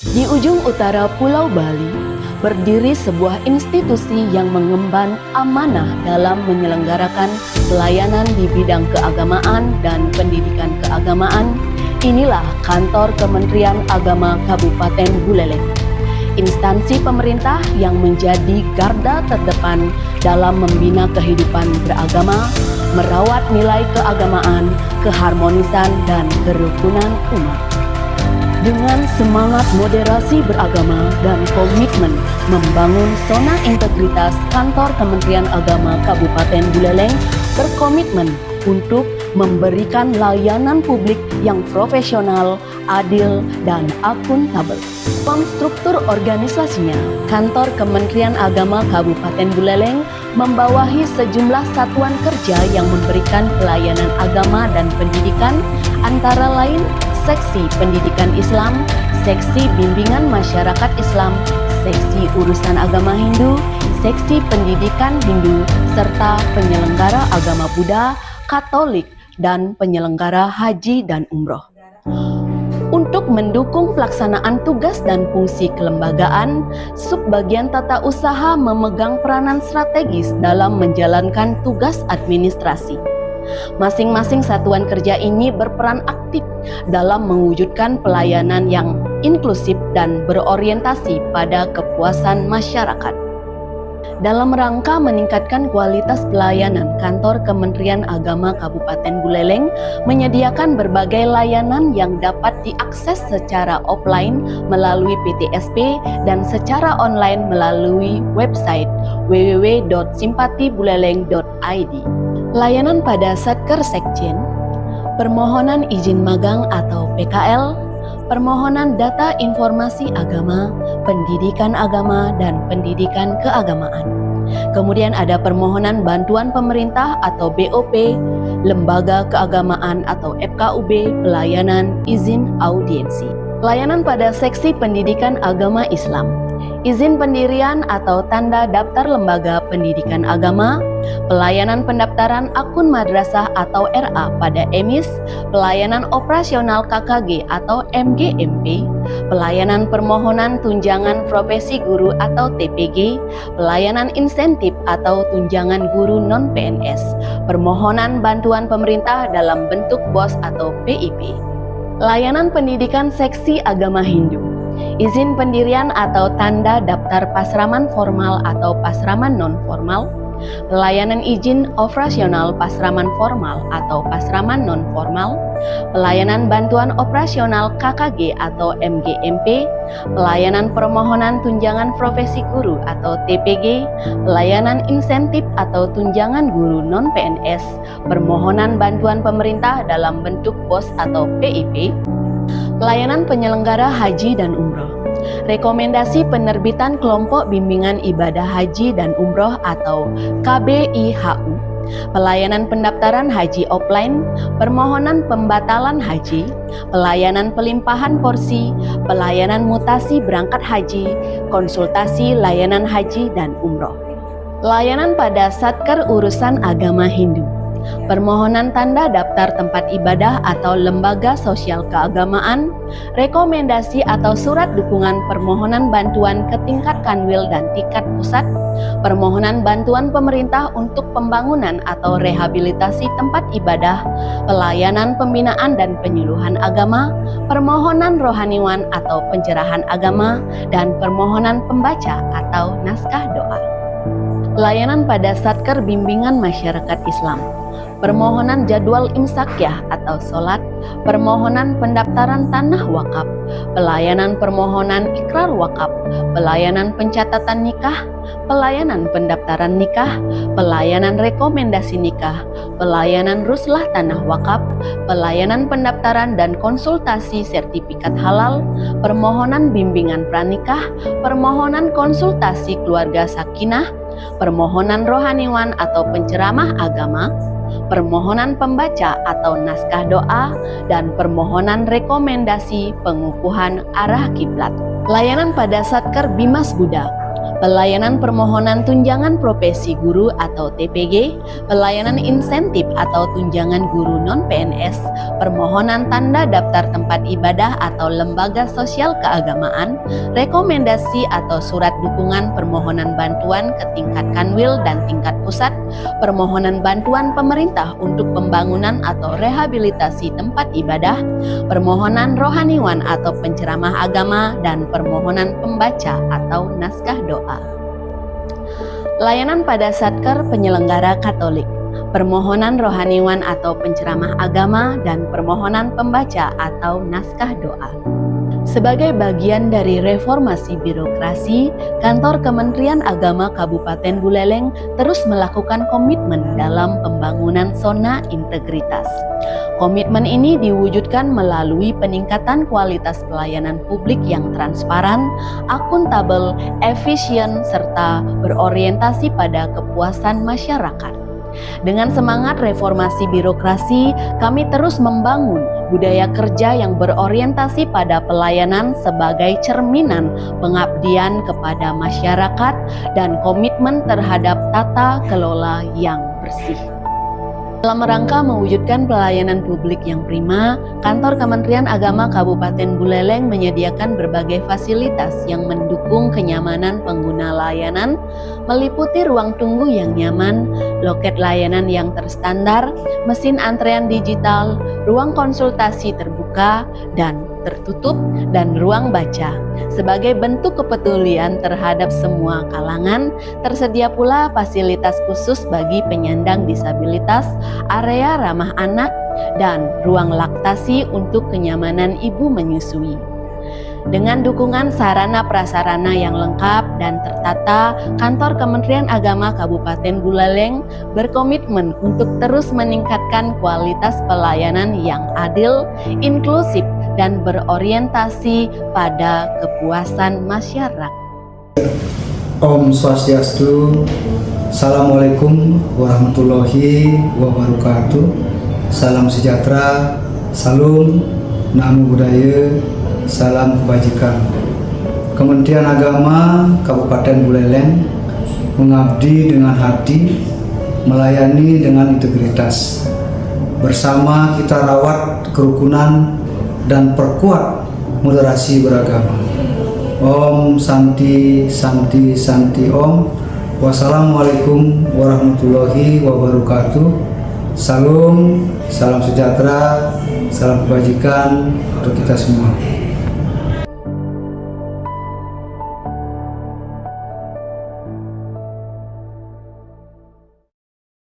Di ujung utara Pulau Bali, berdiri sebuah institusi yang mengemban amanah dalam menyelenggarakan pelayanan di bidang keagamaan dan pendidikan keagamaan. Inilah kantor Kementerian Agama Kabupaten Buleleng, instansi pemerintah yang menjadi garda terdepan dalam membina kehidupan beragama, merawat nilai keagamaan, keharmonisan, dan kerukunan umat. Dengan semangat moderasi beragama dan komitmen membangun zona integritas, kantor Kementerian Agama Kabupaten Buleleng berkomitmen untuk memberikan layanan publik yang profesional, adil, dan akuntabel. Struktur organisasinya, kantor Kementerian Agama Kabupaten Buleleng membawahi sejumlah satuan kerja yang memberikan pelayanan agama dan pendidikan, antara lain Seksi Pendidikan Islam, Seksi Bimbingan Masyarakat Islam, Seksi Urusan Agama Hindu, Seksi Pendidikan Hindu, serta penyelenggara agama Buddha, Katolik, dan penyelenggara haji dan umroh. Untuk mendukung pelaksanaan tugas dan fungsi kelembagaan, Subbagian Tata Usaha memegang peranan strategis dalam menjalankan tugas administrasi. Masing-masing satuan kerja ini berperan aktif dalam mewujudkan pelayanan yang inklusif dan berorientasi pada kepuasan masyarakat. Dalam rangka meningkatkan kualitas pelayanan, kantor Kementerian Agama Kabupaten Buleleng menyediakan berbagai layanan yang dapat diakses secara offline melalui PTSP dan secara online melalui website www.simpatibuleleng.id. Layanan pada Satker Sekjen, permohonan izin magang atau PKL, permohonan data informasi agama, pendidikan agama, dan pendidikan keagamaan. Kemudian ada permohonan bantuan pemerintah atau BOP, lembaga keagamaan atau FKUB, pelayanan izin audiensi. Layanan pada Seksi Pendidikan Agama Islam, izin pendirian atau tanda daftar lembaga pendidikan agama, pelayanan pendaftaran akun madrasah atau RA pada EMIS, pelayanan operasional KKG atau MGMP, pelayanan permohonan tunjangan profesi guru atau TPG, pelayanan insentif atau tunjangan guru non-PNS, permohonan bantuan pemerintah dalam bentuk BOS atau PIP. Layanan pendidikan Seksi Agama Hindu, izin pendirian atau tanda daftar pasraman formal atau pasraman non-formal, pelayanan izin operasional pasraman formal atau pasraman non-formal, pelayanan bantuan operasional KKG atau MGMP, pelayanan permohonan tunjangan profesi guru atau TPG, pelayanan insentif atau tunjangan guru non-PNS, permohonan bantuan pemerintah dalam bentuk BOS atau PIP, layanan penyelenggara haji dan umroh, rekomendasi penerbitan kelompok bimbingan ibadah haji dan umroh atau KBIHU, pelayanan pendaftaran haji offline, permohonan pembatalan haji, pelayanan pelimpahan porsi, pelayanan mutasi berangkat haji, konsultasi layanan haji dan umroh. Layanan pada Satker Urusan Agama Hindu, permohonan tanda daftar tempat ibadah atau lembaga sosial keagamaan, rekomendasi atau surat dukungan permohonan bantuan ke tingkat kanwil dan tingkat pusat, permohonan bantuan pemerintah untuk pembangunan atau rehabilitasi tempat ibadah, pelayanan pembinaan dan penyuluhan agama, permohonan rohaniwan atau pencerahan agama, dan permohonan pembaca atau naskah doa. Layanan pada Satker Bimbingan Masyarakat Islam, permohonan jadwal imsakyah atau sholat, permohonan pendaftaran tanah wakaf, pelayanan permohonan ikrar wakaf, pelayanan pencatatan nikah, pelayanan pendaftaran nikah, pelayanan rekomendasi nikah, pelayanan ruslah tanah wakaf, pelayanan pendaftaran dan konsultasi sertifikat halal, permohonan bimbingan pranikah, permohonan konsultasi keluarga sakinah, permohonan rohaniwan atau penceramah agama, permohonan pembaca atau naskah doa, dan permohonan rekomendasi pengukuhan arah kiblat. Layanan pada Satker Bimas Buddha, pelayanan permohonan tunjangan profesi guru atau TPG, pelayanan insentif atau tunjangan guru non-PNS, permohonan tanda daftar tempat ibadah atau lembaga sosial keagamaan, rekomendasi atau surat dukungan permohonan bantuan ke tingkat kanwil dan tingkat pusat, permohonan bantuan pemerintah untuk pembangunan atau rehabilitasi tempat ibadah, permohonan rohaniwan atau penceramah agama, dan permohonan pembaca atau naskah doa. Layanan pada Satker penyelenggara Katolik, permohonan rohaniwan atau penceramah agama, dan permohonan pembaca atau naskah doa. Sebagai bagian dari reformasi birokrasi, Kantor Kementerian Agama Kabupaten Buleleng terus melakukan komitmen dalam pembangunan zona integritas. Komitmen ini diwujudkan melalui peningkatan kualitas pelayanan publik yang transparan, akuntabel, efisien, serta berorientasi pada kepuasan masyarakat. Dengan semangat reformasi birokrasi, kami terus membangun budaya kerja yang berorientasi pada pelayanan sebagai cerminan pengabdian kepada masyarakat dan komitmen terhadap tata kelola yang bersih. Dalam rangka mewujudkan pelayanan publik yang prima, Kantor Kementerian Agama Kabupaten Buleleng menyediakan berbagai fasilitas yang mendukung kenyamanan pengguna layanan, meliputi ruang tunggu yang nyaman, loket layanan yang terstandar, mesin antrean digital, ruang konsultasi terbuka dan tertutup, dan ruang baca. Sebagai bentuk kepedulian terhadap semua kalangan, tersedia pula fasilitas khusus bagi penyandang disabilitas, area ramah anak, dan ruang laktasi untuk kenyamanan ibu menyusui. Dengan dukungan sarana prasarana yang lengkap dan tertata, Kantor Kementerian Agama Kabupaten Buleleng berkomitmen untuk terus meningkatkan kualitas pelayanan yang adil, inklusif, dan berorientasi pada kepuasan masyarakat. Om Swastiastu, Assalamualaikum warahmatullahi wabarakatuh. Salam sejahtera, salam, namo buddhaya, salam kebajikan. Kementerian Agama Kabupaten Buleleng mengabdi dengan hati, melayani dengan integritas. Bersama kita rawat kerukunan dan perkuat moderasi beragama. Om Santi Santi Santi Om. Wassalamualaikum warahmatullahi wabarakatuh. Salam, salam sejahtera, salam kebajikan untuk kita semua.